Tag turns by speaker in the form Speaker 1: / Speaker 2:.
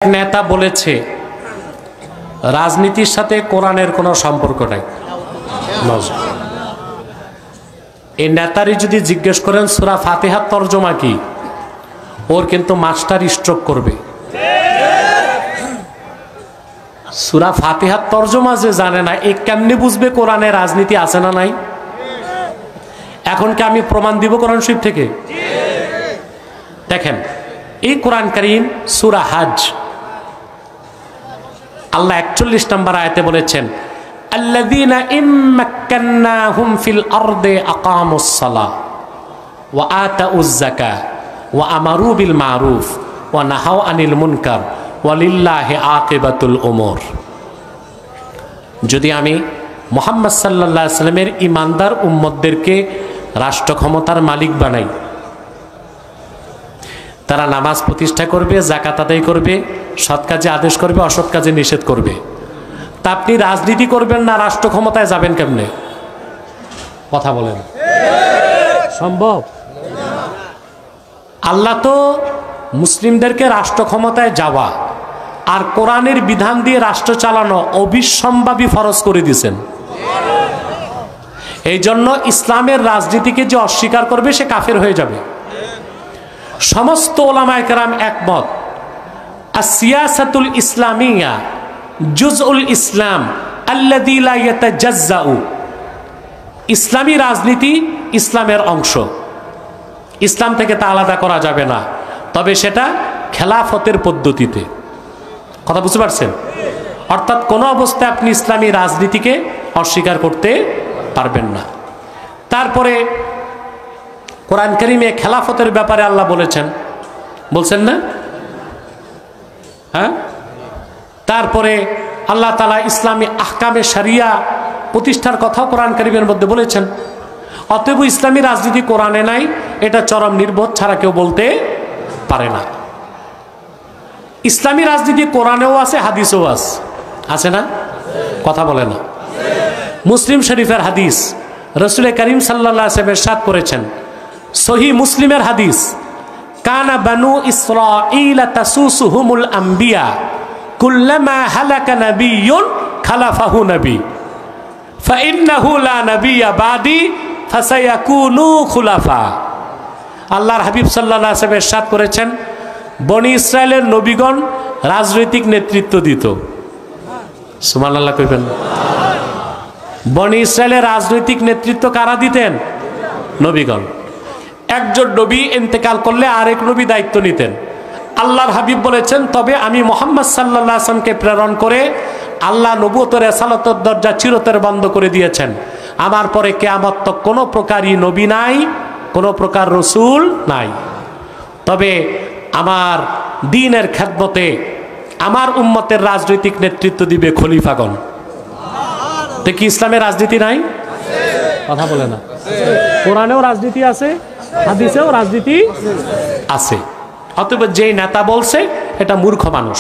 Speaker 1: নেতা বলেছে রাজনীতির সাথে কোরআনের কোনো সম্পর্ক নাই। এই নেতারই যদি জিজ্ঞেস করেন সূরা ফাতিহার তরজমা কি, ওর কিন্তু মাস্টার স্ট্রোক করবে। সূরা ফাতিহার তরজমা যে জানে না, এ কেমনে বুঝবে কোরআনে রাজনীতি আছে না নাই? এখন কি আমি প্রমাণ দিব কোরআন শরীফ থেকে? দেখেন, এই কোরআন কারীম সূরা হজ আল্লাহ 41 নম্বর আয়াতে বলেছেন, আল্লাযীনা ইম্মাক্কান্নাহুম ফিল আরদি আকামুস সালাহ ওয়া আতাউয যাকাহ ওয়া আমারু বিল মারুফ ওয়া নাহাউ আনিল মুনকার ওয়ালিল্লাহি আকিবাতুল উমুর। যদি আমি মুহাম্মদ সাল্লাল্লাহু আলাইহি সাল্লামের ঈমানদার উম্মতদেরকে রাষ্ট্র ক্ষমতার মালিক বানাই, তারা নামাজ প্রতিষ্ঠা করবে, যাকাত আদায় করবে, সৎ কাজে আদেশ করবে, অসৎ কাজে নিষেধ করবে, তা আপনি রাজনীতি করবেন না, রাষ্ট্র ক্ষমতায় যাবেন কেমনে? কথা বলেন, সম্ভব? আল্লাহ তো মুসলিমদেরকে রাষ্ট্র ক্ষমতায় যাওয়া আর কোরআনের বিধান দিয়ে রাষ্ট্র চালানো অবিসম্ভাবী ফরজ করে দিয়েছেন। এই জন্য ইসলামের রাজনীতিকে যে অস্বীকার করবে সে কাফের হয়ে যাবে। সমস্ত ওলামায়ে কেরাম একমত, আসিয়াসাতুল ইসলামিয়া জুজউল ইসলাম আল্লাযী লা ইয়াতাজাজ্জাউ। ইসলামী রাজনীতি ইসলামের অংশ, ইসলাম থেকে তা আলাদা করা যাবে না, তবে সেটা খেলাফতের পদ্ধতিতে। কথা বুঝতে পারছেন? অর্থাৎ কোনো অবস্থায় আপনি ইসলামী রাজনীতিকে অস্বীকার করতে পারবেন না। তারপরে কোরআন কারীমে খেলাফতের ব্যাপারে আল্লাহ বলছেন না? হ্যাঁ, তারপরে আল্লাহ তাআলা ইসলামী আহকামে শরিয়া প্রতিষ্ঠার কথাও কোরআন কারীমের মধ্যে বলেছেন। অতএব ইসলামী রাজনীতি কোরআনে নাই, এটা চরম নির্বোধ ছাড়া কেউ বলতে পারে না। ইসলামী রাজনীতি কোরআনেও আছে, হাদিসেও আছে না? কথা বলে না। মুসলিম শরীফের হাদিস, রাসূল করিম সাল্লাল্লাহু আলাইহি ওয়াসাল্লাম ইরশাদ করেছেন, সহিহ মুসলিমের হাদিস, কানা বানু ইসরাঈল তাসুসুহুমুল আম্বিয়া কুল্লামা হালাকা নাবিয়্যুন খালাফাহু নবী ফাইন্নাহু লা নাবিয়্যা বাদি ফাসায়াকুনু খুলাফা। আল্লাহর হাবিব সাল্লাল্লাহু আলাইহি ওয়াসাল্লাম ইরশাদ করেছেন, বনি ইসরায়েলের নবীগণ রাজনৈতিক নেতৃত্ব দিত। সুবহানাল্লাহ কইবেন। বনি ইসরায়েলের রাজনৈতিক নেতৃত্ব কারা দিতেন? নবীগণ। একজন নবী ইন্তেকাল করলে আরেক নবী দায়িত্ব নিতেন। আল্লাহর হাবিব বলেছেন, তবে আমি মুহাম্মদ সাল্লাল্লাহু আলাইহি ওয়াসাল্লামকে প্রেরণ করে আল্লাহ নবুয়ত রিসালাতের দরজা চিরতরে বন্ধ করে দিয়েছেন। আমার পরে কিয়ামত তক কোনো প্রকারই নবী নাই, কোনো প্রকার রসুল নাই। তবে আমার দ্বীনের খেদমতে আমার উম্মতের রাজনৈতিক নেতৃত্ব দিবে খলিফাগণ। তো কি ইসলামের রাজনীতি নাই? কথা বলে না। কোরআনেও রাজনীতি আছে, হাদিসেও রাজনীতি আছে। অতএব যেই নেতা বলছে এটা মূর্খ মানুষ।